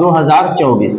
2024،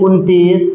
29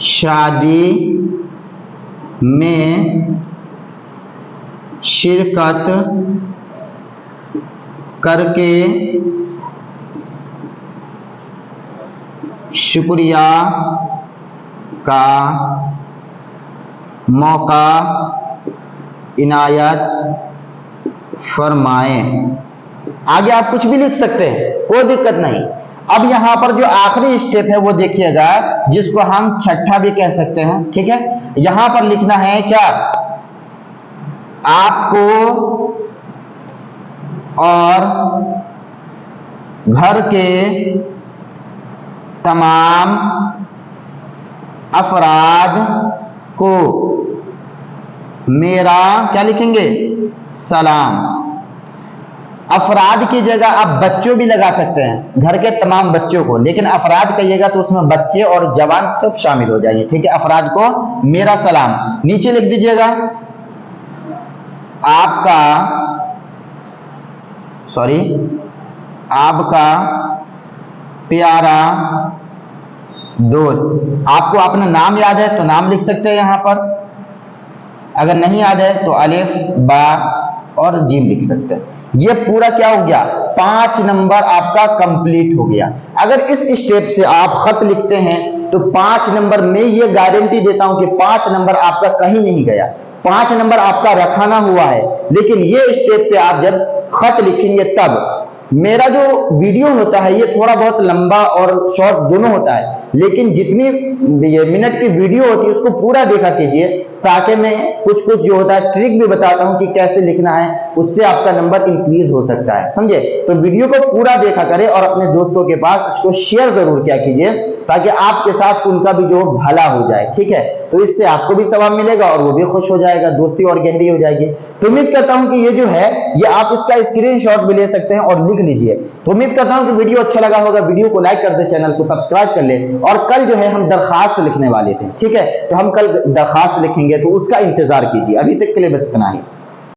शादी में शिरकत करके शुक्रिया का मौका इनायत फरमाएं। आगे आप कुछ भी लिख सकते हैं, कोई दिक्कत नहीं। अब यहां पर जो आखिरी स्टेप है वो देखिएगा, जिसको हम छठा भी कह सकते हैं, ठीक है। यहां पर लिखना है क्या, आपको और घर के तमाम अफराद को मेरा क्या लिखेंगे, सलाम। अफराद की जगह आप बच्चों भी लगा सकते हैं, घर के तमाम बच्चों को, लेकिन अफराद कहिएगा तो उसमें बच्चे और जवान सब शामिल हो जाएंगे, ठीक है। अफराद को मेरा सलाम। नीचे लिख दीजिएगा, आपका प्यारा दोस्त। आपको अपना नाम याद है तो नाम लिख सकते हैं यहां पर, अगर नहीं याद है तो अलिफ बा और जीम लिख सकते हैं। ये पूरा क्या हो गया, 5 नंबर आपका कंप्लीट हो गया। अगर इस स्टेप से आप खत लिखते हैं तो 5 नंबर में ये गारंटी देता हूं कि 5 नंबर आपका कहीं नहीं गया, 5 नंबर आपका रखाना हुआ है। लेकिन ये स्टेप पे आप जब खत लिखेंगे तब, मेरा जो वीडियो होता है ये थोड़ा बहुत लंबा और शॉर्ट दोनों होता है, लेकिन जितनी मिनट की वीडियो होती है उसको पूरा देखा कीजिए, ताकि मैं कुछ कुछ जो होता है ट्रिक भी बताता हूं कि कैसे लिखना है, उससे आपका नंबर इंक्रीज हो सकता है, समझे। तो वीडियो को पूरा देखा करें और अपने दोस्तों के पास इसको शेयर जरूर किया कीजिए, ताकि आपके साथ उनका भी जो भला हो जाए, ठीक है। तो इससे आपको भी सवाब मिलेगा और वो भी खुश हो जाएगा, दोस्ती और गहरी हो जाएगी। तो उम्मीद करता हूं कि ये जो है ये आप इसका स्क्रीनशॉट भी ले सकते हैं और लिख लीजिए। तो उम्मीद करता हूं कि वीडियो अच्छा लगा होगा, वीडियो को लाइक कर दे, चैनल को सब्सक्राइब कर ले। और कल जो है हम दरखास्त लिखने वाले थे, ठीक है, तो हम कल दरखास्त लिखेंगे, तो उसका इंतजार कीजिए। अभी तक के लिए बस इतना ही।